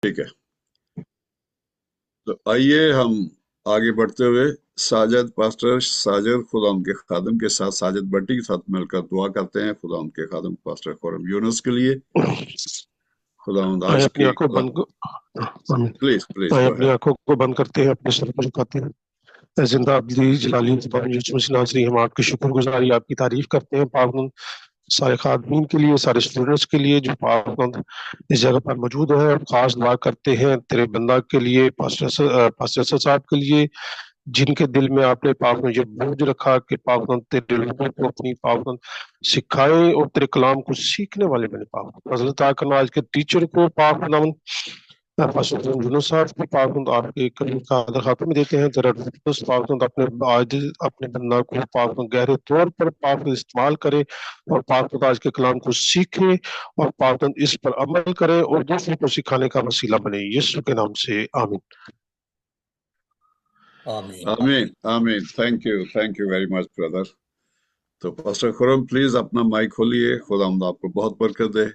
ठीक है। तो आइए हम आगे बढ़ते हुए पास्टर साजिद खुदा उनके खादम के साथ, साजिद भट्टी के साथ मिलकर दुआ करते हैं खुदा उनके खादम पास्टर खुरम यूनुस के लिए। खुदा आए आज अपनी की आंखों बंद आमीन। प्लीज प्लीज आए गो अपनी अहेड। आंखों को बंद करते हैं, अपने सर को झुकाते हैं। ऐ जिंदा अब्दी जलाली नाजरी, हम आपकी शुक्रगुजारी, आपकी तारीफ करते हैं पाक सारे खादमीन के लिए, सारे स्टूडेंट्स के लिए जो पाक इस जगह पर मौजूद है। हम खास दुआ करते हैं तेरे बंदा के लिए, पास्टर साहब के लिए, जिनके दिल में आपने पाक ने ये बोझ रखा कि पाक तेरे लोगों को अपनी पाक सिखाए और तेरे कलाम को सीखने वाले बने। पाक फजल अता करना आज के टीचर को, पाक पास्टर जुनून साहब को पाक आपके करीम का खाते में देते हैं। जरा पाक अपने आज अपने बंदा को पाक गहरे तौर पर पाक इस्तेमाल करे और पाक आज के कलाम को सीखे और पाक इस पर अमल करे और दूसरों को सिखाने का वसीला बने। यीशु के नाम से आमीन। आमीन। आमीन आमीन। Thank you very much brother. तो पास्टर खुरम प्लीज अपना माइक खोलिए। खुदा आपको बहुत बरकत दे।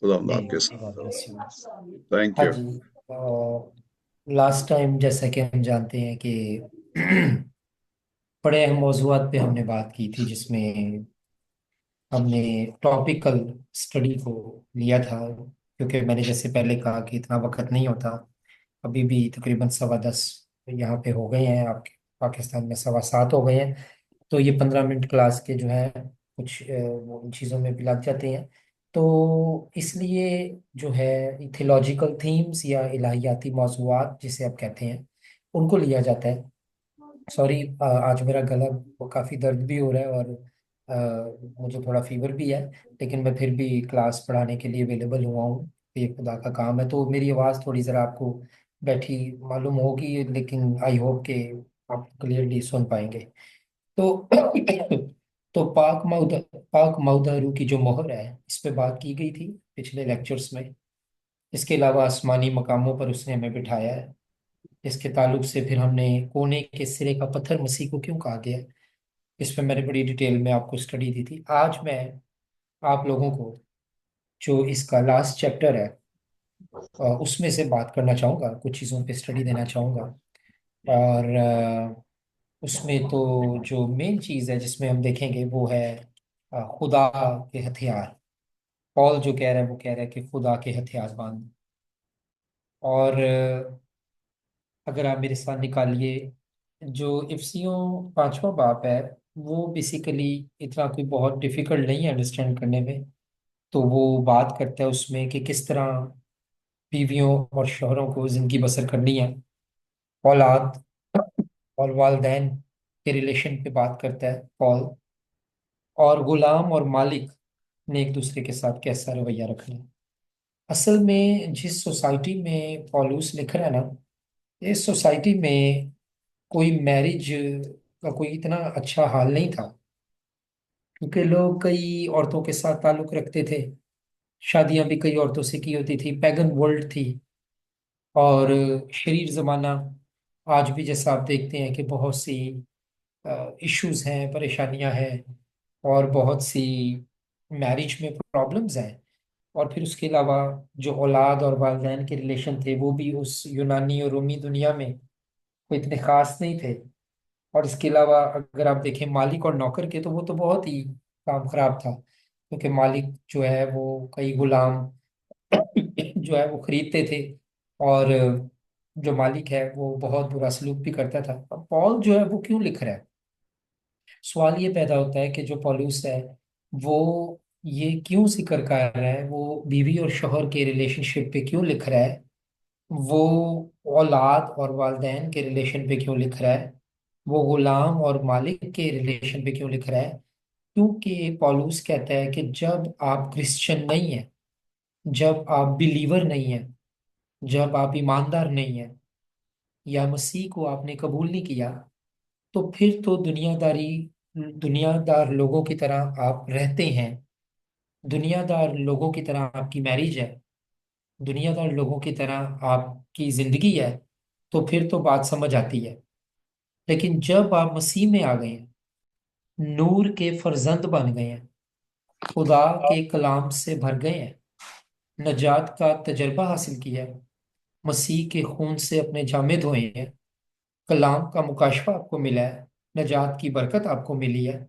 खुदा जी, आपके गॉड ब्लेस यू। साथ। थैंक हाँ यू। जी। लास्ट टाइम जैसा कि हम जानते हैं कि बड़े अहम मौजूआत पे हमने बात की थी, जिसमें हमने टॉपिकल स्टडी को लिया था। क्योंकि मैंने जैसे पहले कहा कि इतना वक्त नहीं होता। अभी भी तकरीबन 10:15 यहाँ पे हो गए हैं, आपके पाकिस्तान में 7:15 हो गए हैं। तो ये 15 मिनट क्लास के जो है कुछ वो इन चीज़ों में भी लग जाते हैं। तो इसलिए जो है थियोलॉजिकल थीम्स या इलाहियाती मौज़ूआत जिसे आप कहते हैं, उनको लिया जाता है। सॉरी, आज मेरा गला वो काफ़ी दर्द भी हो रहा है, और मुझे थोड़ा फीवर भी है। लेकिन मैं फिर भी क्लास पढ़ाने के लिए अवेलेबल हुआ हूँ। ये खुदा का काम है, तो मेरी आवाज़ थोड़ी ज़रा आपको बैठी मालूम होगी, लेकिन आई होप कि आप क्लियरली सुन पाएंगे। तो तो पाक मौदहरू की जो मोहर है, इस पे बात की गई थी पिछले लेक्चर्स में। इसके अलावा आसमानी मकामों पर उसने हमें बिठाया है। इसके ताल्लुक से फिर हमने कोने के सिरे का पत्थर मसीह को क्यों कहा गया है, इस पे मैंने बड़ी डिटेल में आपको स्टडी दी थी। आज मैं आप लोगों को जो इसका लास्ट चैप्टर है उसमें से बात करना चाहूँगा, कुछ चीज़ों पे स्टडी देना चाहूँगा। और उसमें तो जो मेन चीज़ है जिसमें हम देखेंगे वो है खुदा के हथियार। पॉल जो कह रहा है वो कह रहा है कि खुदा के हथियार बांध। और अगर आप मेरे साथ निकालिए जो इफ्सियों 5वां बाप है, वो बेसिकली इतना कोई बहुत डिफिकल्ट नहीं है अंडरस्टैंड करने में। तो वो बात करता है उसमें कि किस तरह बीवियों और शौहरों को जिंदगी बसर करनी है। औलाद और वालदैन के रिलेशन पे बात करता है पॉल। और गुलाम और मालिक ने एक दूसरे के साथ कैसा रवैया रखना है। असल में जिस सोसाइटी में पॉलूस लिख रहा है ना, इस सोसाइटी में कोई मैरिज का कोई इतना अच्छा हाल नहीं था। क्योंकि लोग कई औरतों के साथ ताल्लुक रखते थे, शादियां भी कई औरतों से की होती थी, पैगन वर्ल्ड थी। और शरीर जमाना आज भी जैसा आप देखते हैं कि बहुत सी इश्यूज हैं, परेशानियां हैं, और बहुत सी मैरिज में प्रॉब्लम्स हैं। और फिर उसके अलावा जो औलाद और वालदैन के रिलेशन थे वो भी उस यूनानी और रोमी दुनिया में कोई इतने खास नहीं थे। और इसके अलावा अगर आप देखें मालिक और नौकर के, तो वो तो बहुत ही काम खराब था। क्योंकि मालिक जो है वो कई गुलाम जो है वो खरीदते थे, और जो मालिक है वो बहुत बुरा सलूक भी करता था। अब पॉल जो है वो क्यों लिख रहा है, सवाल ये पैदा होता है कि जो पॉलूस है वो ये क्यों जिक्र कर रहा है, वो बीवी और शौहर के रिलेशनशिप पे क्यों लिख रहा है, वो औलाद और वालदैन के रिलेशन पे क्यों लिख रहा है, वो गुलाम और मालिक के रिलेशन पे क्यों लिख रहा है। क्योंकि पॉलूस कहता है कि जब आप क्रिश्चियन नहीं है, जब आप बिलीवर नहीं है, जब आप ईमानदार नहीं है, या मसीह को आपने कबूल नहीं किया, तो फिर तो दुनियादार लोगों की तरह आप रहते हैं। दुनियादार लोगों की तरह आपकी मैरिज है, दुनियादार लोगों की तरह आपकी जिंदगी है। तो फिर तो बात समझ आती है। लेकिन जब आप मसीह में आ गए हैं, नूर के फर्जंद बन गए हैं, खुदा के कलाम से भर गए हैं, नजात का तजर्बा हासिल किया है, मसीह के खून से अपने जामे धोए हैं, कलाम का मुकाशफा आपको मिला है, नजात की बरकत आपको मिली है,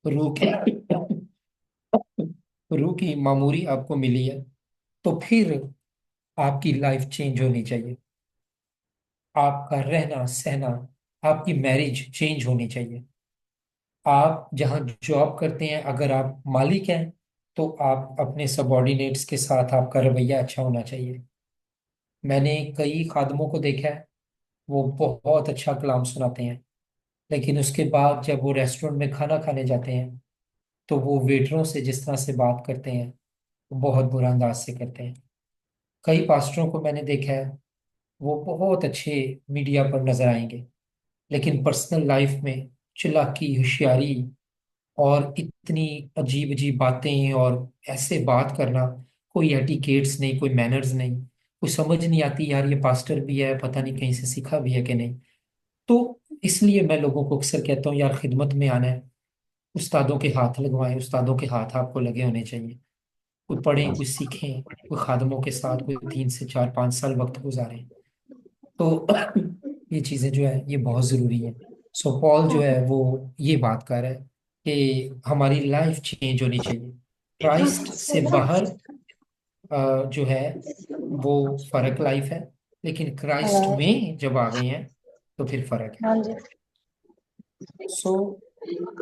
रूह की रूह की मामूरी आपको मिली है, तो फिर आपकी लाइफ चेंज होनी चाहिए। आपका रहना सहना, आपकी मैरिज चेंज होनी चाहिए। आप जहाँ जॉब करते हैं, अगर आप मालिक हैं, तो आप अपने सबॉर्डिनेट्स के साथ आपका रवैया अच्छा होना चाहिए। मैंने कई खादमों को देखा है, वो बहुत अच्छा कलाम सुनाते हैं, लेकिन उसके बाद जब वो रेस्टोरेंट में खाना खाने जाते हैं, तो वो वेटरों से जिस तरह से बात करते हैं, वो बहुत बुरा अंदाज से करते हैं। कई पास्टरों को मैंने देखा है, वो बहुत अच्छे मीडिया पर नजर आएंगे, लेकिन पर्सनल लाइफ में चालाकी, होशियारी और इतनी अजीब अजीब बातें और ऐसे बात करना, कोई एटिकेट्स नहीं, कोई मैनर्स नहीं, कोई समझ नहीं आती यार ये पास्टर भी है, पता नहीं कहीं से सीखा भी है कि नहीं। तो इसलिए मैं लोगों को अक्सर कहता हूँ यार, खिदमत में आना है, उस्तादों के हाथ लगवाएं, उस्तादों के हाथ आपको लगे होने चाहिए। कोई पढ़ें, कोई सीखें, कोई खादमों के साथ कोई 3 से 4 5 साल वक्त गुजारें। तो ये चीजें जो है ये बहुत जरूरी है। सो पॉल जो है वो ये बात कर रहा है कि हमारी लाइफ चेंज होनी चाहिए। क्राइस्ट से बाहर जो है वो फर्क लाइफ है, लेकिन क्राइस्ट हेलो। में जब आ गए हैं तो फिर फर्क है। हाँ जी। सो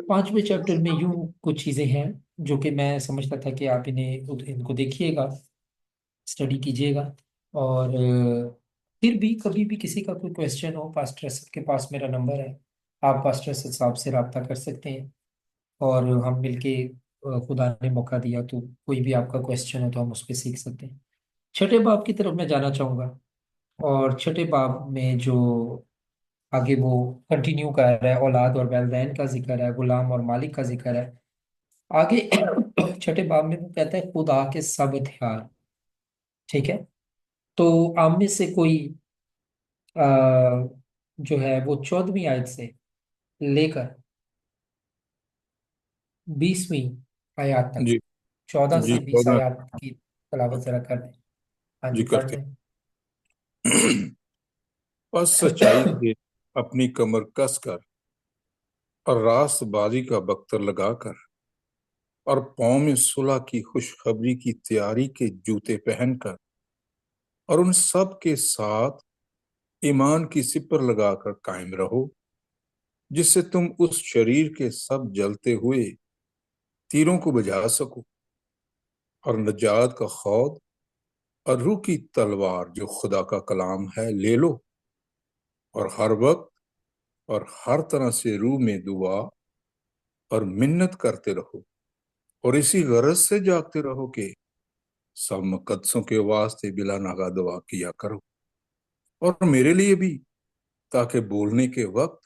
5वें चैप्टर में यूं कुछ चीजें हैं जो कि मैं समझता था कि आप इनको देखिएगा, स्टडी कीजिएगा। और फिर भी कभी भी किसी का कोई क्वेश्चन हो, पास्टर असद के पास मेरा नंबर है, आप पास्टर असद साहब से रब्ता कर सकते हैं, और हम मिलके खुदा ने मौका दिया तो कोई भी आपका क्वेश्चन हो तो हम उस पर सीख सकते हैं। छठे बाब की तरफ मैं जाना चाहूंगा, और छठे बाब में जो आगे वो कंटिन्यू कर रहा है, औलाद और वैलदैन का जिक्र है, गुलाम और मालिक का जिक्र है। आगे छठे बाब में वो कहता है खुदा के सब हथियार। ठीक है। तो आप में से कोई जो है वो 14वीं आयत से लेकर 20वीं आयत तक, जी 14 से 20 14। आयत की तलावत जरा कर दें। हाँ जी जी, पढ़ करते दें। हैं। बस सच्चाई से अपनी कमर कस कर और रास्तबाजी का बख्तर लगाकर और पाँव में सुलह की खुशखबरी की तैयारी के जूते पहनकर और उन सब के साथ ईमान की सिपर लगाकर कायम रहो, जिससे तुम उस शरीर के सब जलते हुए तीरों को बजा सको, और नजात का खौद और रूह की तलवार जो खुदा का कलाम है ले लो, और हर वक्त और हर तरह से रूह में दुआ और मिन्नत करते रहो, और इसी गरज से जागते रहो कि सब मुकद्दसों के वास्ते बिला नागा दुआ किया करो, और मेरे लिए भी, ताकि बोलने के वक्त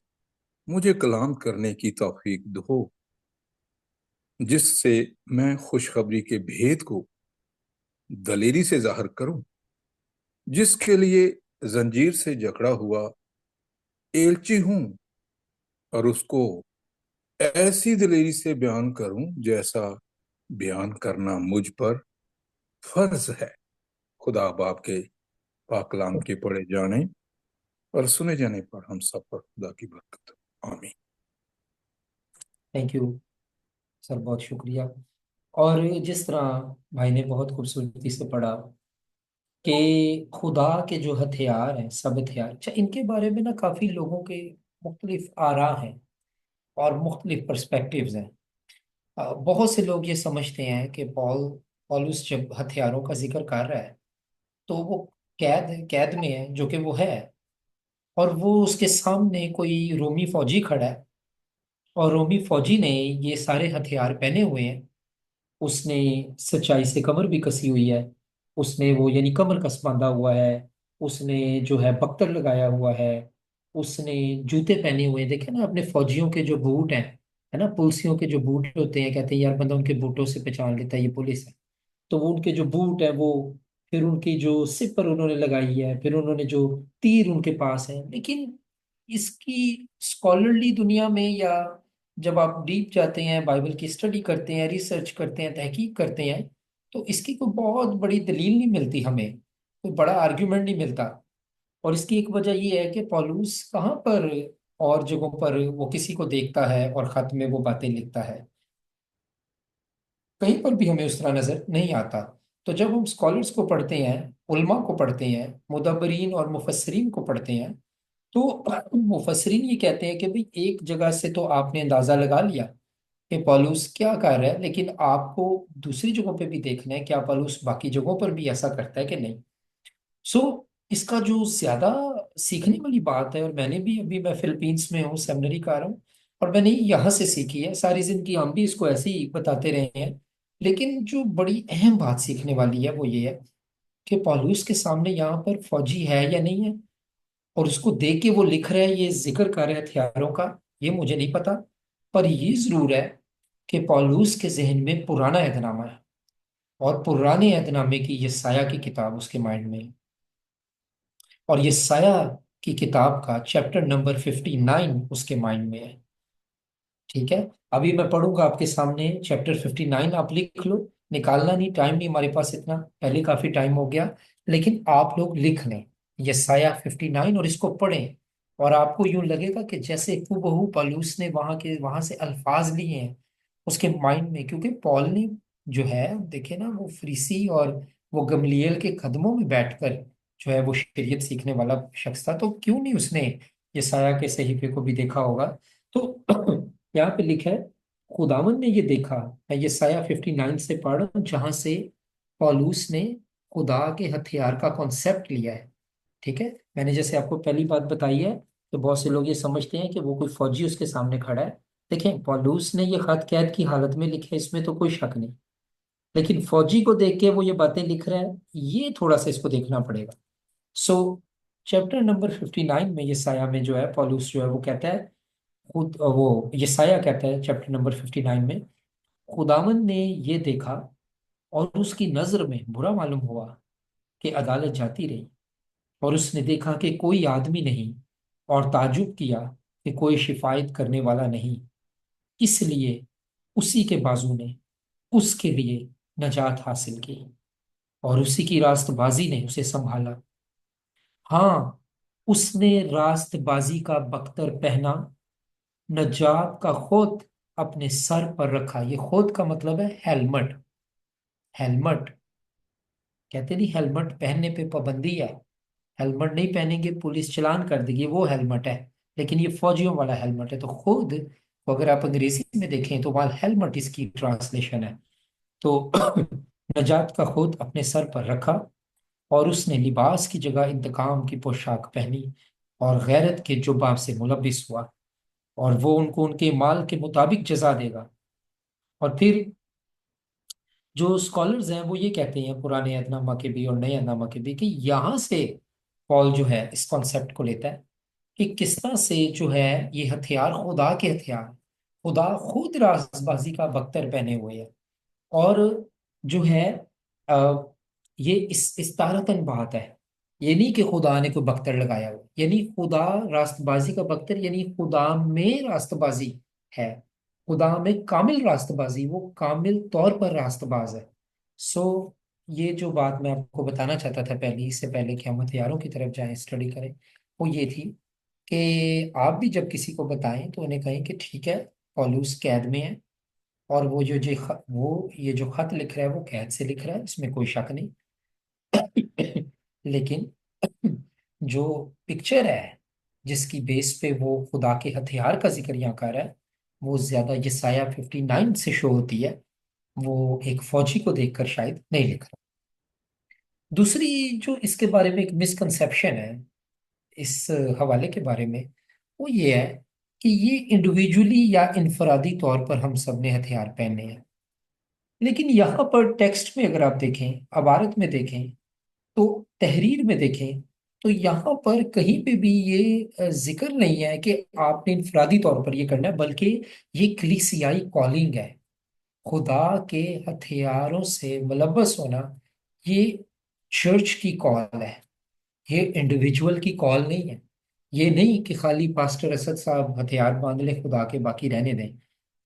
मुझे कलाम करने की तौफीक दो, जिससे मैं खुशखबरी के भेद को दलेरी से जाहिर करूं, जिसके लिए जंजीर से जकड़ा हुआ एलची हूं, और उसको ऐसी दलेरी से बयान करूं जैसा बयान करना मुझ पर फर्ज है। खुदा बाप के पाक कलाम के पढ़े जाने और सुने जाने पर हम सब पर खुदा की बरकत हो। आमीन। थैंक यू सर, बहुत शुक्रिया। और जिस तरह भाई ने बहुत खूबसूरती से पढ़ा कि खुदा के जो हथियार हैं, सब हथियार, अच्छा इनके बारे में ना काफी लोगों के मुख्तलिफ आरा हैं और मुख्तलिफ पर्सपेक्टिव्स हैं। बहुत से लोग ये समझते हैं कि पौलुस जब हथियारों का जिक्र कर रहा है तो वो कैद कैद में है, जो कि वो है, और वो उसके सामने कोई रोमी फौजी खड़ा है, और रोमी फौजी ने ये सारे हथियार पहने हुए हैं। उसने सच्चाई से कमर भी कसी हुई है, उसने वो यानी कमर कस बांधा हुआ है, उसने जो है बख्तर लगाया हुआ है, उसने जूते पहने हुए हैं। देखे ना अपने फौजियों के जो बूट हैं, है ना, पुलिसियों के जो बूट होते हैं, कहते हैं यार बंदा उनके बूटों से पहचान लेता है ये पुलिस है। तो वो उनके जो बूट है वो, फिर उनकी जो सिपर उन्होंने लगाई है, फिर उन्होंने जो तीर उनके पास है। लेकिन इसकी स्कॉलरली दुनिया में, या जब आप डीप जाते हैं, बाइबल की स्टडी करते हैं, रिसर्च करते हैं, तहकीक करते हैं, तो इसकी कोई बहुत बड़ी दलील नहीं मिलती हमें, कोई बड़ा आर्ग्यूमेंट नहीं मिलता। और इसकी एक वजह ये है कि पौलुस कहाँ पर और जगहों पर वो किसी को देखता है और खत में वो बातें लिखता है, कहीं पर भी हमें उस तरह नजर नहीं आता। तो जब हम स्कॉलर्स को पढ़ते हैं, उलमा को पढ़ते हैं, मुदब्बरीन और मुफस्सिरीन को पढ़ते हैं, तो मुफस्सिरीन ये कहते हैं कि भाई एक जगह से तो आपने अंदाजा लगा लिया कि पौलुस क्या कर रहा है, लेकिन आपको दूसरी जगहों पे भी देखना है क्या पौलुस बाकी जगहों पर भी ऐसा करता है कि नहीं। सो इसका जो ज्यादा सीखने वाली बात है, और मैंने भी अभी, मैं फिलीपींस में हूँ, सेमिनरी कर रहा हूँ, और मैंने यहाँ से सीखी है, सारी जिंदगी हम भी इसको ऐसे ही बताते रहे हैं। लेकिन जो बड़ी अहम बात सीखने वाली है वो ये है कि पौलुस के सामने यहाँ पर फौजी है या नहीं है, और उसको देख के वो लिख रहा है, ये जिक्र कर रहे हैं हथियारों का, ये मुझे नहीं पता। पर ये जरूर है कि पौलुस के जहन में पुराना अहदनामा है, और पुराने अहदनामे की ये साया की किताब उसके माइंड में है। और ये साया की किताब का चैप्टर नंबर 59 उसके माइंड में है। ठीक है, अभी मैं पढ़ूंगा आपके सामने चैप्टर 59, आप लिख लो, निकालना नहीं, टाइम नहीं हमारे पास इतना, पहले काफी टाइम हो गया। लेकिन आप लोग लिख लें यसाया 59 और इसको पढ़ें, और आपको यूं लगेगा कि जैसे हूबहू पौलुस ने वहां से अल्फाज लिए हैं उसके माइंड में। क्योंकि पॉल ने जो है, देखे ना, वो फरीसी और वो गमलीएल के कदमों में बैठकर जो है वो शरीयत सीखने वाला शख्स था, तो क्यों नहीं उसने यसाया के सहीफे को भी देखा होगा। तो यहाँ पे लिखा है, खुदावन ने ये देखा, मैं ये साया 59 से पढ़ रहा हूँ, जहां से पौलुस ने खुदा के हथियार का कॉन्सेप्ट लिया है। ठीक है, मैंने जैसे आपको पहली बात बताई है, तो बहुत से लोग ये समझते हैं कि वो कोई फौजी उसके सामने खड़ा है। देखें, पौलुस ने ये खत कैद की हालत में लिखे, इसमें तो कोई शक नहीं, लेकिन फौजी को देख के वो ये बातें लिख रहा है, ये थोड़ा सा इसको देखना पड़ेगा। सो चैप्टर नंबर 59 में ये साया में जो है पौलुस जो है वो कहता है, खुद वो यसाया कहता है चैप्टर नंबर 59 में, खुदावन ने ये देखा और उसकी नजर में बुरा मालूम हुआ कि अदालत जाती रही, और उसने देखा कि कोई आदमी नहीं, और ताजुब किया कि कोई शिफायत करने वाला नहीं, इसलिए उसी के बाजू ने उसके लिए नजात हासिल की, और उसी की रास्तबाजी ने उसे संभाला। हाँ, उसने रास्तबाजी का बख्तर पहना, नजात का खोत अपने सर पर रखा। ये खोत का मतलब है हेलमेट। हेलमेट कहते नहीं, हेलमेट पहनने पे पाबंदी है, हेलमेट नहीं पहनेंगे पुलिस चालान कर देगी, वो हेलमेट है। लेकिन ये फौजियों वाला हेलमेट है। तो खुद को अगर आप अंग्रेजी में देखें तो वहां हेलमेट इसकी ट्रांसलेशन है। तो नजात का खुद अपने सर पर रखा, और उसने लिबास की जगह इंतकाम की पोशाक पहनी, और गैरत के जुबाब से मुलबिस हुआ, और वो उनको उनके माल के मुताबिक जजा देगा। और फिर जो स्कॉलर्स हैं वो ये कहते हैं, पुराने अहदनामा के भी और नए अहदनामा के भी, कि यहाँ से पॉल जो है इस कॉन्सेप्ट को लेता है कि किस तरह से जो है ये हथियार खुदा के हथियार, खुदा खुद राजबाजी का बख्तर पहने हुए है। और जो है अ, ये इस तारतन बात है, ये नहीं कि खुदा ने कोई बख्तर लगाया हो, यानी खुदा रास्तबाजी का बख्तर, यानी खुदा में रास्तबाजी है, खुदा में कामिल रास्तबाजी, वो कामिल तौर पर रास्तबाज है। सो ये जो बात मैं आपको बताना चाहता था पहले, इससे पहले कि हम हथियारों की तरफ जाएं, स्टडी करें, वो ये थी कि आप भी जब किसी को बताएं तो उन्हें कहें कि ठीक है, पौलुस कैद में है, और वो ये जो खत लिख रहा है वो कैद से लिख रहा है, इसमें कोई शक नहीं। लेकिन जो पिक्चर है जिसकी बेस पे वो खुदा के हथियार का जिक्र यहाँ कर रहा है, वो ज्यादा यसाया 59 से शो होती है, वो एक फौजी को देखकर शायद नहीं लिख रहा। दूसरी जो इसके बारे में एक मिसकंसेप्शन है इस हवाले के बारे में, वो ये है कि ये इंडिविजुअली या इनफरादी तौर पर हम सब ने हथियार पहने हैं। लेकिन यहाँ पर टेक्स्ट में अगर आप देखें, अबारत में देखें, तो तहरीर में देखें, तो यहाँ पर कहीं पे भी ये जिक्र नहीं है कि आपने इनफरादी तौर पर ये करना है, बल्कि ये कलीसियाई कॉलिंग है। खुदा के हथियारों से मुलव्वस होना, ये चर्च की कॉल है, ये इंडिविजुअल की कॉल नहीं है। ये नहीं कि खाली पास्टर असद साहब हथियार बांध ले खुदा के बाकी रहने दें,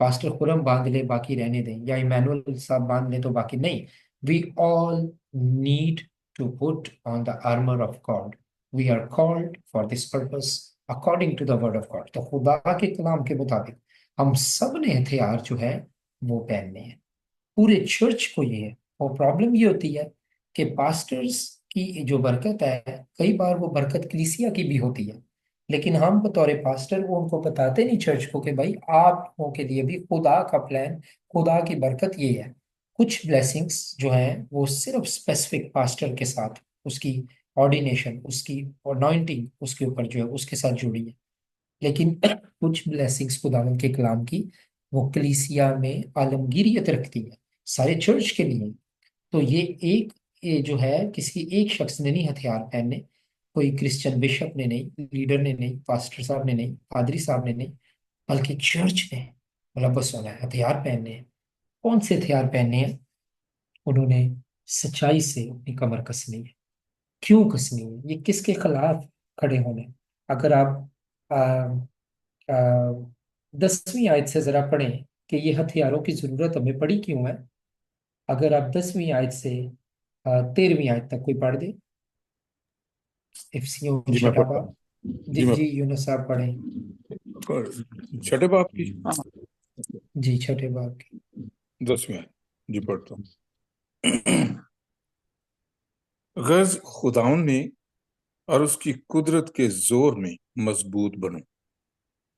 पास्टर खुरम बांध ले बाकी रहने दें, या इमानुअल साहब बांध ले तो बाकी नहीं। We all need to put on the armor of God. We are called for this purpose according to the word of God. तो खुदा के कलाम के मुताबिक हम सब ने हथियार जो है वो पहनने हैं, पूरे चर्च को ये है। और प्रॉब्लम ये होती है कि पास्टर्स की जो बरकत है, कई बार वो बरकत कलीसिया की भी होती है, लेकिन हम बतौर पास्टर वो उनको बताते नहीं चर्च को कि भाई आप लोगों के लिए भी खुदा का प्लान, खुदा की बरकत ये है। कुछ ब्लेसिंग्स जो हैं वो सिर्फ स्पेसिफिक पास्टर के साथ, उसकी ऑर्डिनेशन, उसकी अनॉइंटिंग उसके ऊपर जो है उसके साथ जुड़ी है। लेकिन कुछ ब्लेसिंग्स खुदावंद के कलाम की वो कलीसिया में आलमगीरियत रखती है, सारे चर्च के लिए। तो ये जो है किसी एक शख्स ने नहीं हथियार पहनने, कोई क्रिश्चियन बिशप ने नहीं, लीडर ने नहीं, पास्टर साहब ने नहीं, पादरी साहब ने नहीं, बल्कि चर्च ने मुलव्वस होना है, हथियार पहनने हैं। कौन से हथियार पहनने हैं? उन्होंने सच्चाई से अपनी कमर कसनी है। क्यों कसनी है? ये किसके खिलाफ खड़े होने हैं? अगर आप आ, आ, 10वीं आयत से जरा पढ़ें कि ये हथियारों की जरूरत हमें पड़ी क्यों है। अगर आप 10वीं आयत से 13वीं आयत तक कोई पढ़ दे, इफिसियों जी मैं छठा पढ़ता बाब। हूँ। जी जी मैं जी यूनुस साहब पढ़ें। छठे बाब की जी छठे बाब की 10वीं आयत जी पढ़ता हूँ। गज खुदाउन ने और उसकी कुदरत के जोर में मजबूत बनो,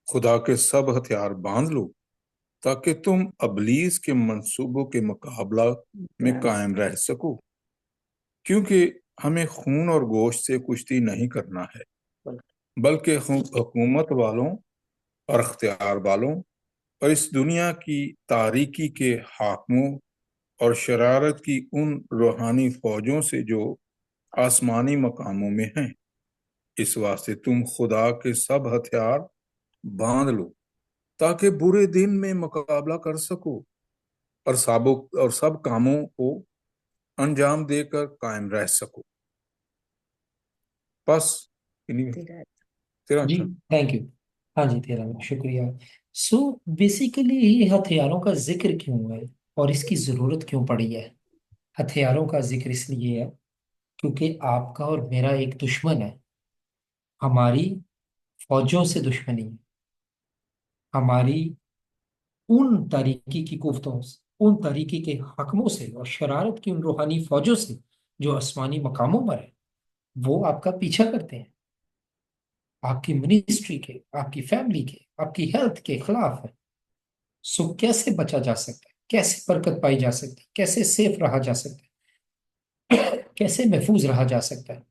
खुदा के सब हथियार बांध लो ताकि तुम अबलीस के मंसूबों के मुकाबला में कायम रह सको, क्योंकि हमें खून और गोश्त से कुश्ती नहीं करना है, बल्कि हुकूमत वालों और अख्तियार वालों और इस दुनिया की तारीकी के हाकिमों और शरारत की उन रूहानी फौजों से जो आसमानी मकामों में हैं। इस वास्ते तुम खुदा के सब हथियार बांध लो ताकि बुरे दिन में मुकाबला कर सको और सब कामों को अंजाम देकर कायम रह सको। बस इन्हीं तेरा जी अच्छा। Thank you. हाँ जी, तेरा शुक्रिया। सो बेसिकली ये हथियारों का जिक्र क्यों है और इसकी जरूरत क्यों पड़ी है? हथियारों का जिक्र इसलिए है क्योंकि आपका और मेरा एक दुश्मन है, हमारी फौजों से दुश्मनी है, हमारी उन तरीकी की कुफ्तों से, उन तरीकी के हकमों से और शरारत की उन रूहानी फौजों से जो आसमानी मकामों पर है, वो आपका पीछा करते हैं, आपकी मिनिस्ट्री के, आपकी फैमिली के, आपकी हेल्थ के खिलाफ है। सो कैसे बचा जा सकता है, कैसे बरकत पाई जा सकती है, कैसे सेफ रहा जा सकता है, कैसे महफूज रहा जा सकता है?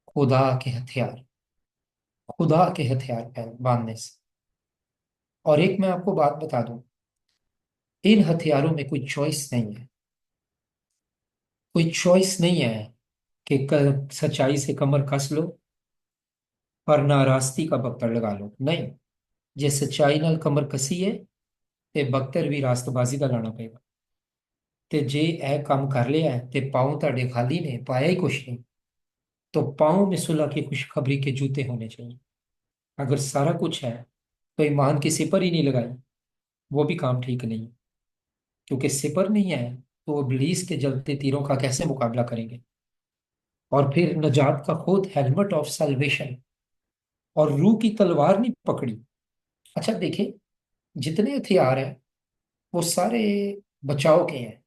खुदा के हथियार, खुदा के हथियार बांधने से। और एक मैं आपको बात बता दूं, इन हथियारों में कोई चॉइस नहीं है, कोई चॉइस नहीं है कि सच्चाई से कमर कस लो पर नारास्ती का बख्तर लगा लो। नहीं, जे सच्चाई नाल कमर कसी है ते बख्तर भी रास्तबाजी का लाना पेगा। ते जे ए काम कर लिया है ते पाँव ਤੁਹਾਡੇ खाली ने, पाया ही कुछ नहीं, तो पाँव में सुलह की खुशखबरी के जूते होने चाहिए। अगर सारा कुछ है तो ईमान की सिपर ही नहीं लगाई, वो भी काम ठीक नहीं है। क्योंकि सिपर नहीं है तो इब्लीस के जलते तीरों का कैसे मुकाबला करेंगे? और फिर नजात का खुद हेलमेट ऑफ सल्वेशन और रूह की तलवार नहीं पकड़ी। अच्छा देखें, जितने हथियार हैं वो सारे बचाव के हैं,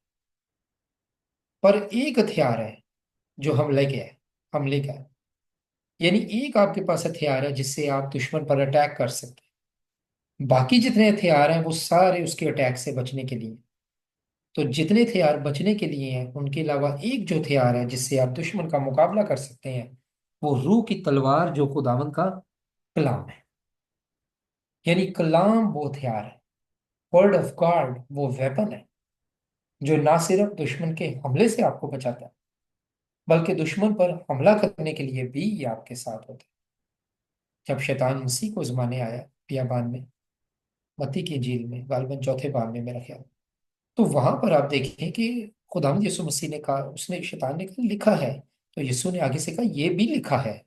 पर एक हथियार है जो हमले के है, हमले का है। यानी एक आपके पास हथियार है जिससे आप दुश्मन पर अटैक कर सकते हैं, बाकी जितने हथियार हैं वो सारे उसके अटैक से बचने के लिए। तो जितने हथियार बचने के लिए हैं उनके अलावा एक जो हथियार है जिससे आप दुश्मन का मुकाबला कर सकते हैं, वो रूह की तलवार जो खुदावन का कलाम है। यानी कलाम वो हथियार है, वर्ड ऑफ गॉड वो वेपन है जो ना सिर्फ दुश्मन के हमले से आपको बचाता है, बल्कि दुश्मन पर हमला करने के लिए भी ये आपके साथ होता है। जब शैतान मसीह को जमाने आया बियाबान में, मत्ती की इंजील में गालबन चौथे बाब में मेरा ख्याल, तो वहां पर आप देखें कि खुदावंद यीशु मसीह ने कहा, उसने शैतान ने कहा लिखा है, तो यीशु ने आगे से कहा ये भी लिखा है,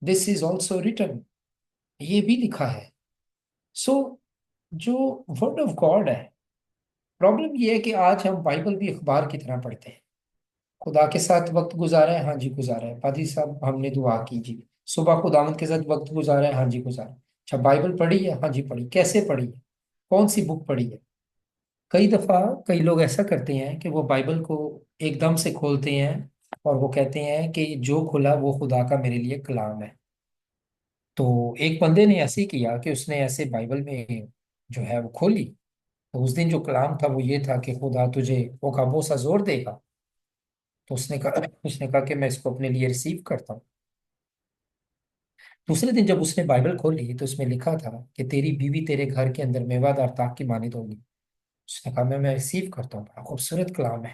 दिस इज ऑल्सो रिटन, ये भी लिखा है। सो जो वर्ड ऑफ गॉड है प्रॉब्लम ये है कि आज हम बाइबल भी अखबार की तरह पढ़ते हैं। खुदा के साथ वक्त गुजारा है, हाँ जी गुजारा है, पादी साहब हमने दुआ की जी। सुबह खुदावंद के साथ वक्त गुजारा है, हाँ जी गुजारा। अच्छा, बाइबल पढ़ी है, हाँ जी पढ़ी। कैसे पढ़ी है? कौन सी बुक पढ़ी है? कई दफा कई लोग ऐसा करते हैं कि वो बाइबल को एकदम से खोलते हैं और वो कहते हैं कि जो खुला वो खुदा का मेरे लिए कलाम है। तो एक बंदे ने ऐसे ही किया कि उसने ऐसे बाइबल में जो है वो खोली। तो उस दिन जो कलाम था वो ये था कि खुदा तुझे वो खामोश सा जोर देगा। तो उसने कहा कि मैं इसको अपने लिए रिसीव करता हूँ। दूसरे दिन जब उसने बाइबल खोली तो उसमें लिखा था कि तेरी बीवी तेरे घर के अंदर मेवादार ताक की मानित होगी। उसने कहा मैं रिसीव करता हूँ, बड़ा खूबसूरत कलाम है।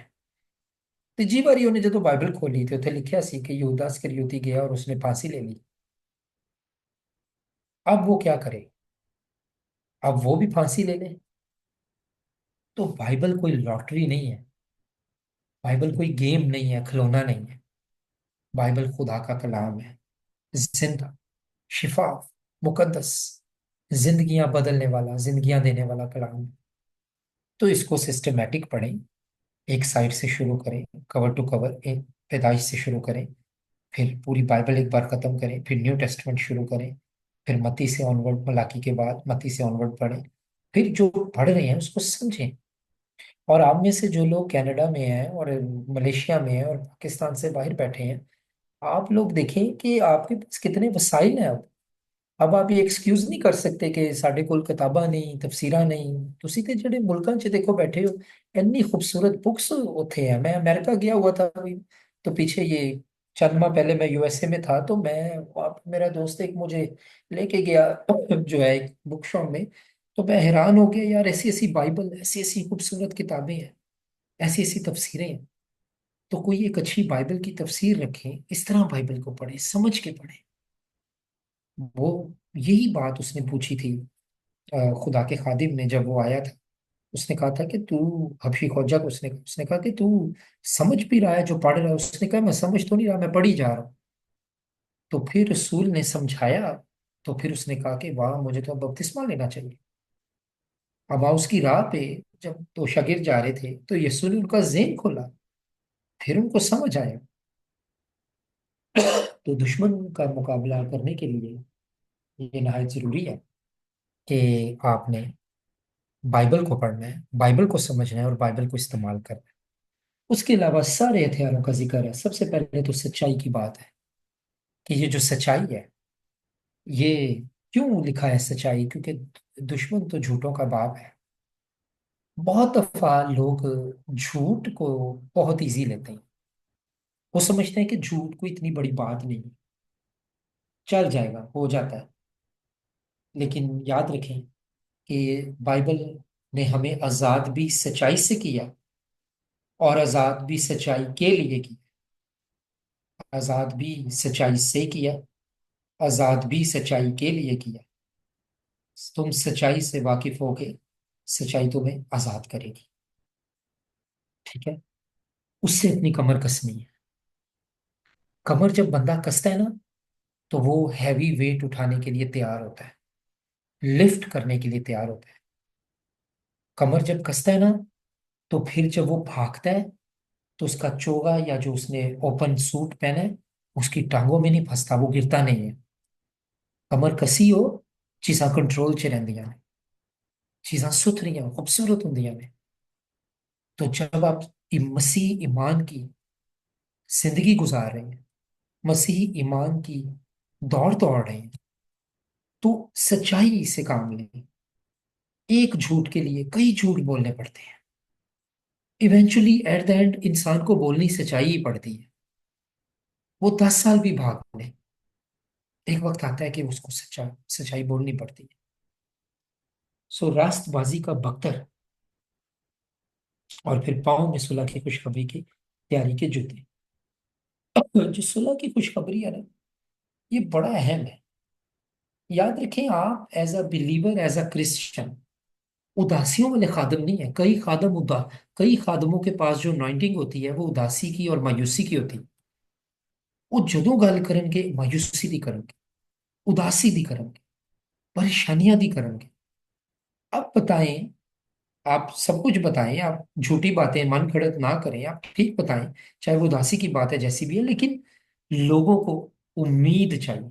तीजी बारी उन्हें जो बाइबल खोली तो उथे लिखा सी कि यहूदा इस्करियोती गया और उसने फांसी ले ली। अब वो क्या करे? अब वो भी फांसी ले ले? तो बाइबल कोई लॉटरी नहीं है, बाइबल कोई गेम नहीं है, खिलौना नहीं है। बाइबल खुदा का कलाम है, जिंदा, शिफा, मुकद्दस, जिंदगियां बदलने वाला, जिंदगियां देने वाला कलाम है। तो इसको सिस्टमेटिक पढ़ें, एक साइड से शुरू करें, कवर टू कवर, एक पैदाइश से शुरू करें, फिर पूरी बाइबल एक बार खत्म करें, फिर न्यू टेस्टमेंट शुरू करें, फिर मत्ती से ऑनवर्ड, मलाकी के बाद मत्ती से ऑनवर्ड पढ़ें। फिर जो पढ़ रहे हैं उसको समझें। और आप में से जो लोग कनाडा में हैं और मलेशिया में हैं और पाकिस्तान से बाहर बैठे हैं, आप लोग देखें कि आपके पास कितने वसाइल हैं। अब आप ये एक्सक्यूज नहीं कर सकते कि साढ़े कोल किताबां नहीं, तफसीरां नहीं। ਤੁਸੀਂ ਤੇ ਜਿਹੜੇ ਮੁਲਕਾਂ 'ਚ देखो बैठे हो, इतनी खूबसूरत बुक्स होते हैं। मैं अमेरिका गया हुआ था अभी, तो पीछे ये चंद माह पहले मैं यूएसए में था, तो मैं वहाँ पे मेरा दोस्त एक मुझे लेके गया जो है एक बुक शॉप में। तो मैं हैरान हो गया यार, ऐसी ऐसी बाइबल, ऐसी ऐसी खूबसूरत किताबें हैं, ऐसी ऐसी तफसीरें हैं। तो कोई एक अच्छी बाइबल की तफसीर रखें, इस तरह बाइबल को पढ़े, समझ के पढ़े। वो यही बात उसने पूछी थी खुदा के खादिम ने जब वो आया था। उसने कहा था कि तू, हबशी खोजा को उसने कहा कि तू समझ भी रहा है जो पढ़ रहा है? उसने कहा मैं समझ तो नहीं रहा, मैं पढ़ी जा रहा हूँ। तो फिर रसूल ने समझाया। तो फिर उसने कहा कि वाह, मुझे तो अब बपतिस्मा लेना चाहिए। अब उसकी राह पे जब तो शागिर्द जा रहे थे तो यीशु ने उनका ज़हन खोला, फिर उनको समझ आया। तो दुश्मन का मुकाबला करने के लिए ये नहायत जरूरी है कि आपने बाइबल को पढ़ना है, बाइबल को समझना है और बाइबल को इस्तेमाल करना है। उसके अलावा सारे हथियारों का जिक्र है। सबसे पहले तो सच्चाई की बात है कि ये जो सच्चाई है, ये क्यों लिखा है सच्चाई? क्योंकि दुश्मन तो झूठों का बाप है। बहुत दफा लोग झूठ को बहुत इजी लेते हैं। वो समझते हैं कि झूठ कोई इतनी बड़ी बात नहीं है, चल जाएगा, हो जाता है। लेकिन याद रखें कि बाइबल ने हमें आजाद भी सच्चाई से किया और आजाद भी सच्चाई के लिए किया। आजाद भी सच्चाई से किया, आजाद भी सच्चाई के लिए किया। तुम सच्चाई से वाकिफ होके सच्चाई तुम्हें आजाद करेगी। ठीक है? उससे अपनी कमर कसनी है। कमर जब बंदा कसता है ना, तो वो हैवी वेट उठाने के लिए तैयार होता है, लिफ्ट करने के लिए तैयार होता है। कमर जब कसता है ना, तो फिर जब वो भागता है तो उसका चोगा या जो उसने ओपन सूट पहना है उसकी टांगों में नहीं फंसता, वो गिरता नहीं है। कमर कसी हो, चीज़ां कंट्रोल च रहिंदियां ने, चीज़ां सुथरियां खूबसूरत होंदियां ने। तो जब आप मसीह ईमान की जिंदगी गुजार रहे हैं, मसीह ईमान की दौड़ दौड़ रहे हैं, तो सच्चाई से काम लें। एक झूठ के लिए कई झूठ बोलने पड़ते हैं। इवेंचुअली एट द एंड इंसान को बोलनी सच्चाई ही पड़ती है। वो 10 साल भी भाग ले, एक वक्त आता है कि उसको सच्चाई बोलनी पड़ती है। सो रास्तबाजी का बख्तर और फिर पाँव में सुलह की खुशखबरी की तैयारी के जूते। जो सुलह की खुशखबरी है ना, ये बड़ा अहम है। याद रखें, आप as a believer, as a Christian, उदासियों वाले खादम नहीं है। कई खादमों के पास जो अनॉइंटिंग होती है वो उदासी की और मायूसी की होती है। वो जदों गल करनगे मायूसी दी करनगे, उदासी दी करनगे, परेशानियां दी करनगे। अब बताएं, आप सब कुछ बताएं, आप झूठी बातें मन घड़त ना करें, आप ठीक बताएं, चाहे वो उदासी की बात है जैसी भी है, लेकिन लोगों को उम्मीद चाहिए।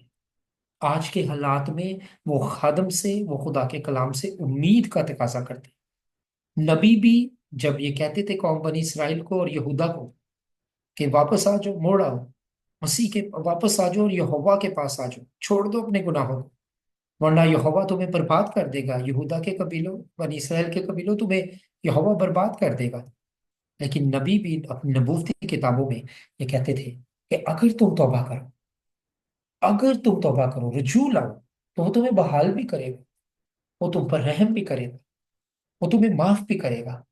आज के हालात में वो खादम से, वो खुदा के कलाम से उम्मीद का तकाजा करते हैं। नबी भी जब ये कहते थे कौम बनी इसराइल को और यहूदा को कि वापस आ जाओ, मोड़ आओ, मसीह के वापस आ जाओ और यहोवा के पास आ जाओ, छोड़ दो अपने गुनाहों को, वरना यहोवा तुम्हें बर्बाद कर देगा, यहूदा के कबीलों, बनी इसराइल के कबीलों, तुम्हें यहोवा बर्बाद कर देगा। लेकिन नबी भी अपनी नबूवती किताबों में ये कहते थे कि अगर तुम तौबा करो, अगर तुम तौबा करो, रुजू लाओ, तो वो तुम्हें बहाल भी करेगा, वो तुम पर रहम भी करेगा, वो तुम्हें माफ भी करेगा।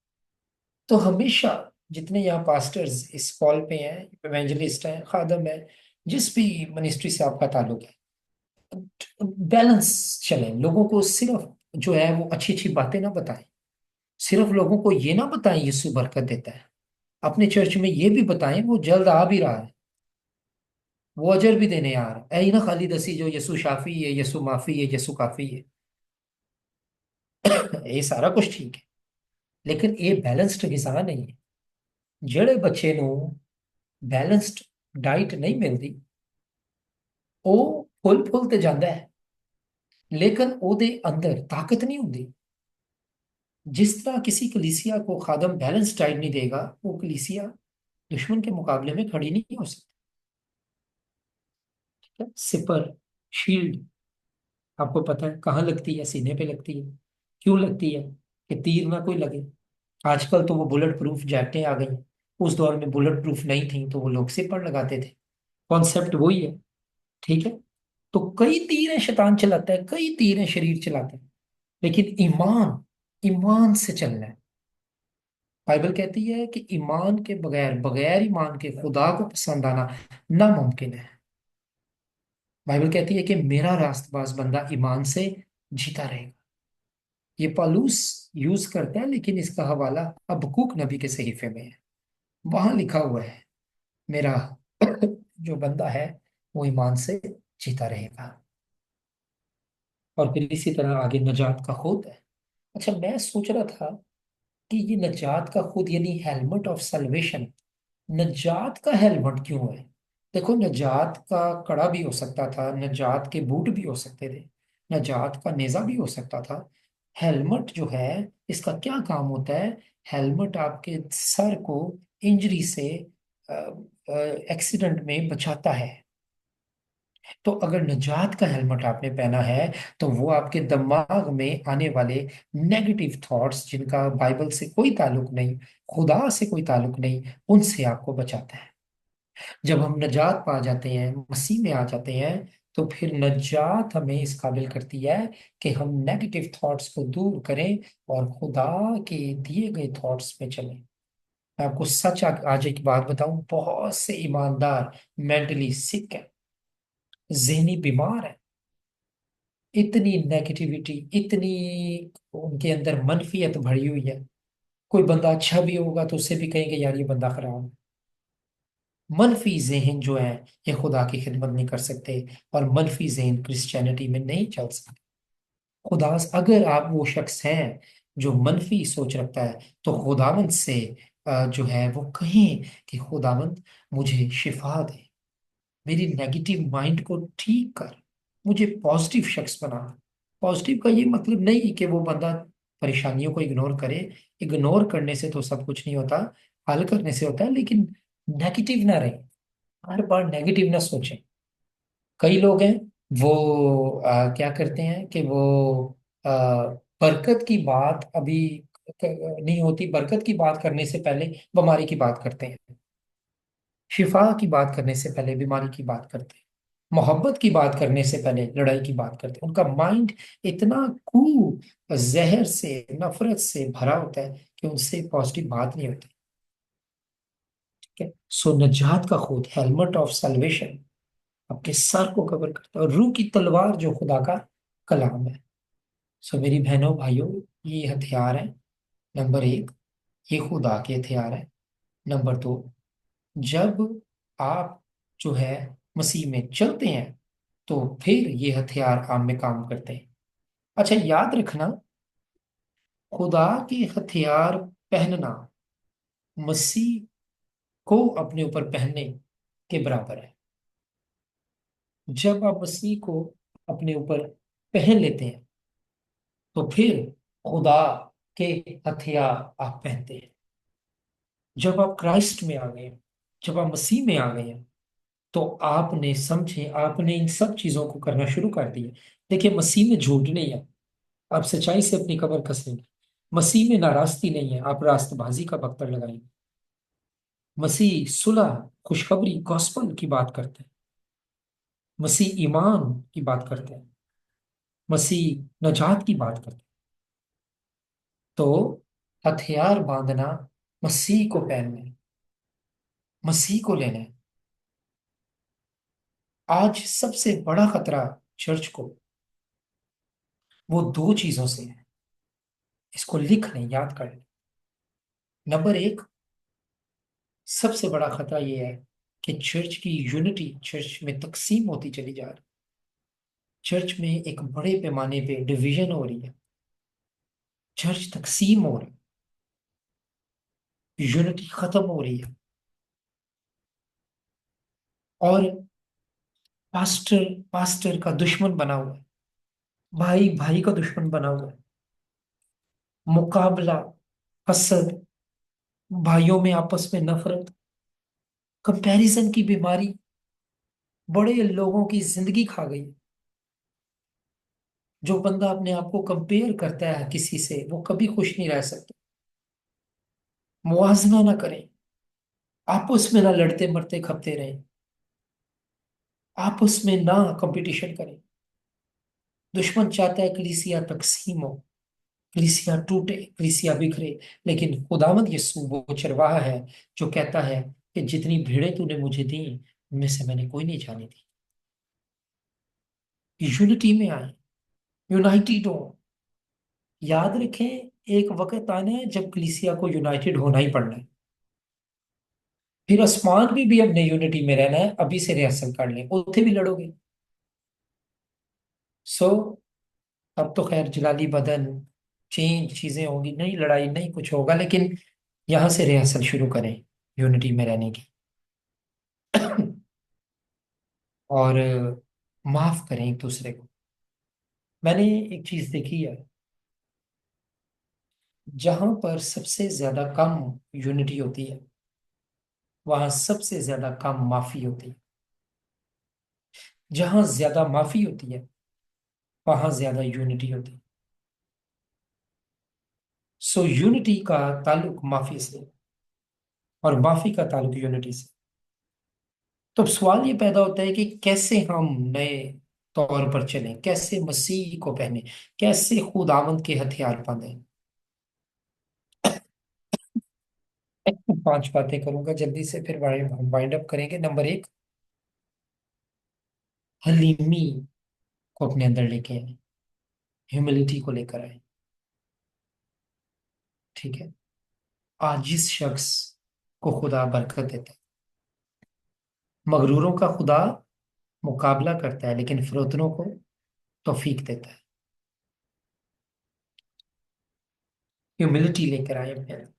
तो हमेशा जितने यहाँ पास्टर्स इस कॉल पे हैं, इवेंजलिस्ट हैं, खादम है, जिस भी मिनिस्ट्री से आपका ताल्लुक है, बैलेंस चले। लोगों को सिर्फ जो है वो अच्छी अच्छी बातें ना बताएं, सिर्फ लोगों को ये ना बताएं यीशु बरकत देता है, अपने चर्च में ये भी बताएं वो जल्द आ भी रहा है, वो अजर भी देने आ रहा है। ऐ ना खाली दसी जो यीशु शाफी है, यीशु माफी है, यीशु काफी है। ये सारा कुछ ठीक है, लेकिन ये बैलेंस्ड गिज़ा नहीं है। ਜਿਹੜੇ ਬੱਚੇ ਨੂੰ ਬੈਲੈਂਸਡ ਡਾਈਟ ਨਹੀਂ ਮਿਲਦੀ, ਉਹ ਫੁੱਲ ਫੁੱਲ ਤੇ ਜਾਂਦਾ ਹੈ, लेकिन ਉਹਦੇ अंदर ताकत नहीं होती। जिस तरह किसी कलीसिया को खादम बैलेंस डाइट नहीं देगा, वो कलीसिया दुश्मन के मुकाबले में खड़ी नहीं हो सकती। ठीक है? सिपर, शील्ड, आपको पता है कहाँ लगती है? सीने पे लगती है। क्यों लगती है? कि तीर ना कोई लगे। आजकल तो वो बुलेट प्रूफ जैकेटें आ गई, उस दौर में बुलेट प्रूफ नहीं थी तो वो लोग सिर पर लगाते थे। कॉन्सेप्ट वही है। ठीक है? तो कई तीरें शैतान चलाता है, कई तीरें शरीर चलाता है, लेकिन ईमान, ईमान से चलना है। बाइबल कहती है कि ईमान के बगैर, बगैर ईमान के खुदा को पसंद आना नामुमकिन है। बाइबल कहती है कि मेरा रास्तबाज बंदा ईमान से जीता रहेगा। ये पौलुस यूज करता है, लेकिन इसका हवाला हबक्कूक नबी के सहीफे में है। वहां लिखा हुआ है मेरा जो बंदा है वो ईमान से जीता रहेगा। और फिर इसी तरह आगे नजात का खुद है। अच्छा, मैं सोच रहा था कि ये नजात का खुद यानी हेलमेट ऑफ सल्वेशन, नजात का हेलमेट क्यों है? देखो, नजात का कड़ा भी हो सकता था, नजात के बूट भी हो सकते थे, नजात का नेजा भी हो सकता था। हेलमेट जो है, इसका क्या काम होता है? हेलमेट आपके सर को इंजरी से, एक्सीडेंट में बचाता है। तो अगर नजात का हेलमेट आपने पहना है, तो वो आपके दिमाग में आने वाले नेगेटिव थॉट्स, जिनका बाइबल से कोई ताल्लुक नहीं, खुदा से कोई ताल्लुक नहीं, उनसे आपको बचाता है। जब हम नजात पा जाते हैं, मसीह में आ जाते हैं, तो फिर नजात हमें इस काबिल करती है कि हम नेगेटिव थॉट्स को दूर करें और खुदा के दिए गए थॉट्स में चलें। मैं आपको सच आज एक बात बताऊं, बहुत से ईमानदार मेंटली सिक है, जहनी बीमार है। इतनी नेगेटिविटी, इतनी उनके अंदर मनफियत भरी हुई है। कोई बंदा अच्छा भी होगा तो उससे भी कहेंगे यार ये बंदा खराब है। मनफी जहन जो है, ये खुदा की खिदमत नहीं कर सकते, और मनफी जहन क्रिश्चियनिटी में नहीं चल सकते। खुदा, अगर आप वो शख्स हैं जो मनफी सोच रखता है, तो खुदावंद से जो है वो कहें कि खुदावंद मुझे शिफा दे, मेरी नेगेटिव माइंड को ठीक कर, मुझे पॉजिटिव शख्स बना। पॉजिटिव का ये मतलब नहीं कि वो बंदा परेशानियों को इग्नोर करे। इग्नोर करने से तो सब कुछ नहीं होता, हल करने से होता है। लेकिन नेगेटिव ना रहे, हर बार नेगेटिव ना सोचें। कई लोग हैं, वो क्या करते हैं कि वो आ, बरकत की बात अभी नहीं होती, बरकत की बात करने से पहले बीमारी की बात करते हैं, शिफा की बात करने से पहले बीमारी की बात करते हैं, मोहब्बत की बात करने से पहले लड़ाई की बात करते हैं। उनका माइंड इतना जहर से, नफरत से भरा होता है कि उनसे पॉजिटिव बात नहीं होती। ठीक है? सो नजात का खुद, हेलमेट ऑफ सल्वेशन, आपके सर को कवर करता है, और रूह की तलवार जो खुदा का कलाम है। सो मेरी बहनों भाइयों, ये हथियार है। नंबर एक, ये खुदा के हथियार है। नंबर दो, जब आप जो है मसीह में चलते हैं, तो फिर ये हथियार आप में काम करते हैं। अच्छा, याद रखना, खुदा के हथियार पहनना मसीह को अपने ऊपर पहनने के बराबर है। जब आप मसीह को अपने ऊपर पहन लेते हैं तो फिर खुदा के हथियार आप पहनते हैं। जब आप क्राइस्ट में आ गए, जब आप मसीह में आ गए हैं, तो आपने समझे, आपने इन सब चीजों को करना शुरू कर दिया। देखिए, मसीह में झूठ नहीं है, आप सच्चाई से अपनी कमर कसेंगे। मसीह में नाराजगी नहीं है, आप रास्तबाजी का बख्तर लगाएंगे। मसीह सुलह, खुशखबरी, गॉस्पल की बात करते हैं। मसीह ईमान की बात करते हैं। मसीह नजात की बात करते हैं। तो हथियार बांधना मसीह को पहनना है, मसीह को लेना है। आज सबसे बड़ा खतरा चर्च को वो दो चीजों से है। इसको लिख लें, याद कर लें। नंबर एक, सबसे बड़ा खतरा ये है कि चर्च की यूनिटी, चर्च में तकसीम होती चली जा रही। चर्च में एक बड़े पैमाने पे डिवीजन हो रही है। चर्च तकसीम हो रही है, यूनिटी खत्म हो रही है। और पास्टर पास्टर का दुश्मन बना हुआ है, भाई भाई का दुश्मन बना हुआ है। मुकाबला, हसद, भाइयों में आपस में नफरत, कंपैरिजन की बीमारी बड़े लोगों की जिंदगी खा गई। जो बंदा अपने आप को कंपेयर करता है किसी से, वो कभी खुश नहीं रह सकता। मुआजना ना करें, आपस में ना लड़ते मरते खपते रहें, आपस में ना कंपटीशन करें। दुश्मन चाहता है कलीसिया तकसीम हो, कलीसिया टूटे, कलीसिया बिखरे। लेकिन खुदावंद यीशु वो चरवाहा है जो कहता है कि जितनी भेड़ें तूने मुझे दी, उनमें से मैंने कोई नहीं जाने दी। यूनिटी में आए, यूनाइटेड हो। याद रखें, एक वक्त आना है जब कलीसिया को यूनाइटेड होना ही पड़ना है। फिर आसमान में भी हमने यूनिटी में रहना है। अभी से रिहर्सल कर लें, उथे भी लड़ोगे। सो अब तो खैर जलाली बदन, चेंज चीजें होंगी, नहीं लड़ाई नहीं कुछ होगा, लेकिन यहां से रिहर्सल शुरू करें यूनिटी में रहने की। और माफ करें एक दूसरे को। मैंने एक चीज देखी है, जहां पर सबसे ज्यादा कम यूनिटी होती है, वहां सबसे ज्यादा कम माफी होती है। जहां ज्यादा माफी होती है, वहां ज्यादा यूनिटी होती है। सो यूनिटी का ताल्लुक माफी से, और माफी का ताल्लुक यूनिटी से। तो अब सवाल ये पैदा होता है कि कैसे हम नए तौर पर चलें, कैसे मसीह को पहने, कैसे खुदावंद के हथियार बांधें। 5 बातें करूंगा जल्दी से, फिर वाइंड अप करेंगे। नंबर एक, हलीमी को अपने अंदर लेके आए, ह्यूमिलिटी को लेकर आए। ठीक है। आजिज शख्स को खुदा बरकत देता है। मगरूरों का खुदा मुकाबला करता है, लेकिन फरोतनों को तौफीक देता है। ह्यूमिलिटी लेकर आए अपने अंदर,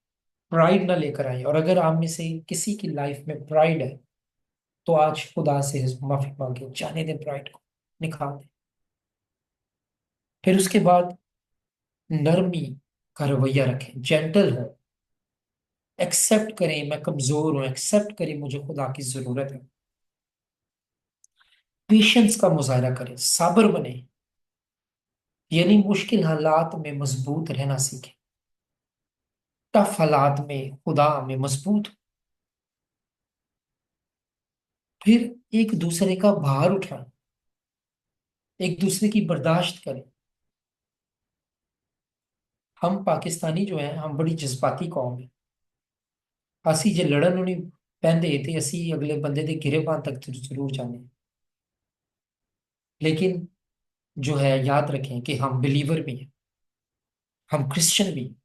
प्राइड ना लेकर आए। और अगर आप में से किसी की लाइफ में प्राइड है, तो आज खुदा से माफी मांगे, जाने दें प्राइड को, निकाल दें। फिर उसके बाद नरमी का रवैया रखें, जेंटल हो। एक्सेप्ट करें मैं कमजोर हूं, एक्सेप्ट करें मुझे खुदा की जरूरत है। पेशेंस का मुजाहरा करें, साबर बने, यानी मुश्किल हालात में मजबूत रहना सीखें। टफ हालात में खुदा में मजबूत। फिर एक दूसरे का भार उठाएं, एक दूसरे की बर्दाश्त करें। हम पाकिस्तानी जो हैं, हम बड़ी जज्बाती कौम है। ਅਸੀਂ ਜੇ ਲੜਨ ਨੂੰ ਨਹੀਂ ਪੈਂਦੇ ਤੇ ਅਸੀਂ अगले बंदे ਦੇ गिरेबान तक तो जरूर जाने। लेकिन जो है, याद रखें कि हम बिलीवर भी हैं, हम क्रिश्चियन भी हैं।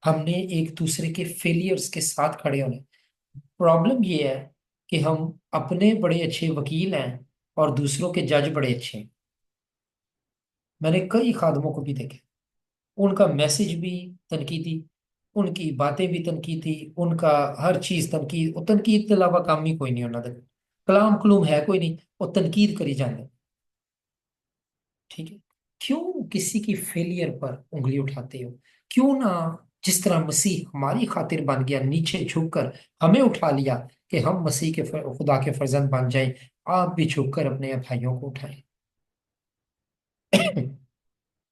हमने एक दूसरे के फेलियर्स के साथ खड़े होने। प्रॉब्लम ये है कि हम अपने बड़े अच्छे वकील हैं और दूसरों के जज बड़े अच्छे हैं। मैंने कई खादमों को भी देखे, उनका मैसेज भी तनकीदी, उनकी बातें भी तनकीदी, उनका हर चीज तनकीद, और तनकीद के अलावा काम ही कोई नहीं होना था। कलाम कलूम है कोई नहीं, और तनकीद करी जाने। ठीक है। क्यों किसी की फेलियर पर उंगली उठाते हो? क्यों ना जिस तरह मसीह हमारी खातिर बन गया, नीचे झुककर हमें उठा लिया कि हम मसीह के खुदा के फर्जंद बन जाएं, आप भी झुककर अपने भाइयों को उठाएं।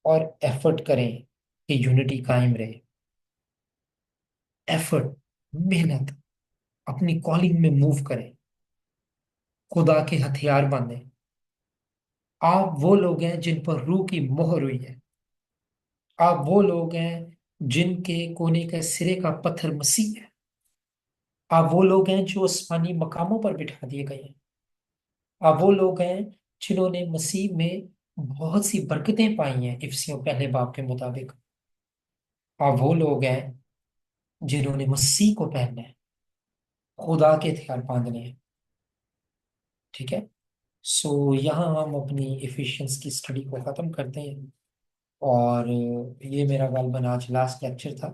और एफर्ट करें कि यूनिटी कायम रहे। एफर्ट, मेहनत, अपनी कॉलिंग में मूव करें, खुदा के हथियार बने। आप वो लोग हैं जिन पर रूह की मोहर हुई है। आप वो लोग हैं जिनके कोने के सिरे का पत्थर मसीह है। आप वो लोग हैं जो आसमानी मकामों पर बिठा दिए गए हैं। आप वो लोग हैं जिन्होंने मसीह में बहुत सी बरकतें पाई हैं, इफिसियों पहले बाब के मुताबिक। आप वो लोग हैं जिन्होंने मसीह को पहनना है, खुदा के हथियार बांधने हैं। ठीक है। सो यहाँ हम अपनी एफिशिएंस की स्टडी को ख़त्म करते हैं। और ये मेरा गालबन आज लास्ट लेक्चर था।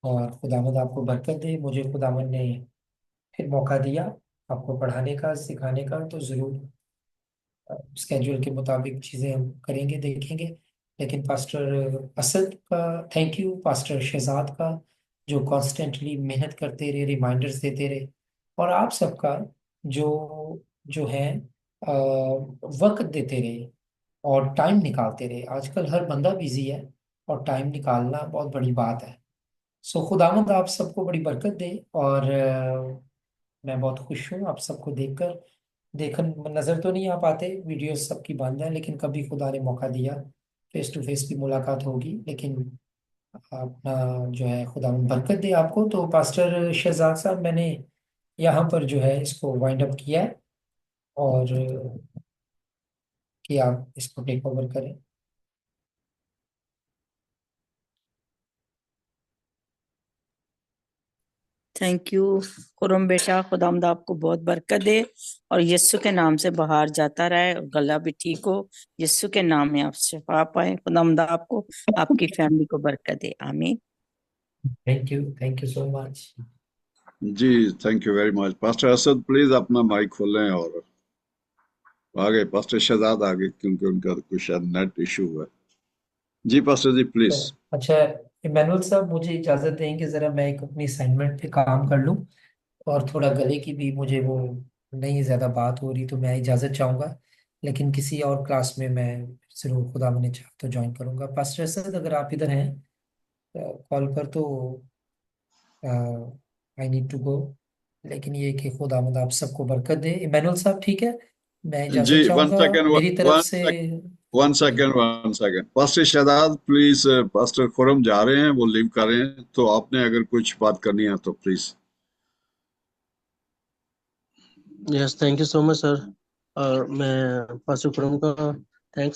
और खुदावंद आपको बरकत दे। मुझे खुदावंद ने फिर मौका दिया आपको पढ़ाने का, सिखाने का, तो ज़रूर स्केड्यूल के मुताबिक चीज़ें हम करेंगे, देखेंगे। लेकिन पास्टर असद का थैंक यू, पास्टर शहजाद का जो कॉन्स्टेंटली मेहनत करते रहे, रिमाइंडर्स देते रहे, और आप सबका जो जो है वक्त देते रहे और टाइम निकालते रहे। आजकल हर बंदा बिजी है, और टाइम निकालना बहुत बड़ी बात है। सो खुदावंद आप सबको बड़ी बरकत दे। और मैं बहुत खुश हूँ आप सबको देखकर। देखन नजर तो नहीं आ पाते, वीडियो सबकी बंद है, लेकिन कभी खुदा ने मौका दिया फेस टू फेस भी मुलाकात होगी। लेकिन अपना जो है खुदा बरकत दे आपको। तो पास्टर शहजाद साहब, मैंने यहाँ पर जो है इसको वाइंड अप किया है, और कि आप इसको टेक ओवर करें। थैंक यू खुरम बेटा, खुदावंद आपको बहुत बरकत दे और यीशु के नाम से बाहर जाता रहे और गला भी ठीक हो। यीशु के नाम में आप शिफा पाए। खुदावंद आपको, आपकी फैमिली को बरकत दे। आमीन। Thank you so much. जी thank you very much. Pastor Asad please अपना माइक खोलें और आगे पास्टर शहजाद आगे, क्योंकि उनका कुछ शायद नेट इशू है। जी पास्टर जी प्लीज। अच्छा, इमानुअल साहब मुझे इजाजत देंगे, जरा मैं एक अपनी असाइनमेंट पे काम कर लूँ, और थोड़ा गले की भी मुझे वो नहीं ज्यादा बात हो रही, तो मैं इजाजत चाहूंगा। लेकिन किसी और क्लास में मैं जरूर खुदा ने चाहा तो ज्वाइन करूंगा। पास्टर असद अगर आप इधर हैं कॉल पर, तो आई नीड टू गो। लेकिन ये कि खुदावंद आप सबको बरकत दे। इमानुअल साहब ठीक है, मैं जी इजाजत वन चाहूंगा सेकेंड, मेरी तरफ से। वन जी। Second, one second. Pastor Shahzad please, pastor Khurram जा रहे हैं, वो लीव कर रहे हैं, तो आपने अगर कुछ बात करनी है तो please. Yes, thank you so much sir. और मैं पास्टर खुरम का थैंक्स